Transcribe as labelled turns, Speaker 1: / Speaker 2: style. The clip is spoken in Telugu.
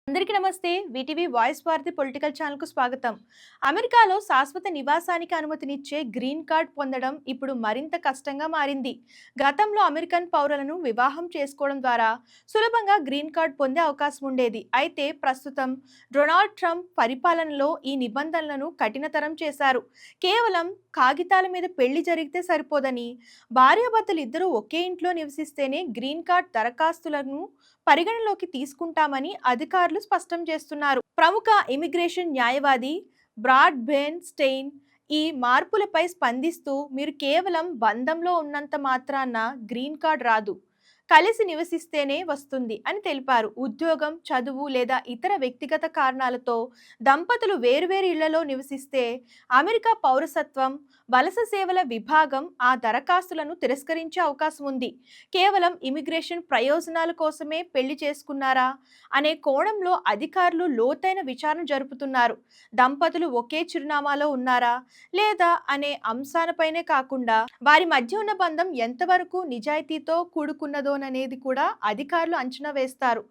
Speaker 1: అందరికీ నమస్తే. వీటీవీ వాయిస్ భారతి పొలిటికల్ ఛానల్‌కు స్వాగతం. అమెరికాలో శాశ్వత నివాసానికి అనుమతినిచ్చే గ్రీన్ కార్డ్ పొందడం ఇప్పుడు మరింత కష్టంగా మారింది. గతంలో అమెరికన్ పౌరులను వివాహం చేసుకోవడం ద్వారా సులభంగా గ్రీన్ కార్డ్ పొందే అవకాశం ఉండేది. అయితే ప్రస్తుతం డొనాల్డ్ ట్రంప్ పరిపాలనలో ఈ నిబంధనలను కఠినతరం చేశారు. కేవలం కాగితాల మీద పెళ్లి జరిగితే సరిపోదని, భార్యాభర్తలు ఇద్దరూ ఒకే ఇంట్లో నివసిస్తేనే గ్రీన్ కార్డ్ దరఖాస్తులను పరిగణలోకి తీసుకుంటామని అధికారులు స్పష్టం చేస్తున్నారు. ప్రముఖ ఇమిగ్రేషన్ న్యాయవాది బ్రాడ్ బెన్ స్టెయిన్ ఈ మార్పులపై స్పందిస్తూ, మీరు కేవలం బంధంలో ఉన్నంత మాత్రాన గ్రీన్ కార్డ్ రాదు, కలిసి నివసిస్తేనే వస్తుంది అని తెలిపారు. ఉద్యోగం, చదువు లేదా ఇతర వ్యక్తిగత కారణాలతో దంపతులు వేరువేరు ఇళ్లలో నివసిస్తే అమెరికా పౌరసత్వం వలస సేవల విభాగం ఆ దరఖాస్తులను తిరస్కరించే అవకాశం ఉంది. కేవలం ఇమిగ్రేషన్ ప్రయోజనాల కోసమే పెళ్లి చేసుకున్నారా అనే కోణంలో అధికారులు లోతైన విచారణ జరుపుతున్నారు. దంపతులు ఒకే చిరునామాలో ఉన్నారా లేదా అనే అంశాలపైనే కాకుండా, వారి మధ్య ఉన్న బంధం ఎంతవరకు నిజాయితీతో కూడుకున్నదోననేది కూడా అధికారులు అంచనా వేస్తారు.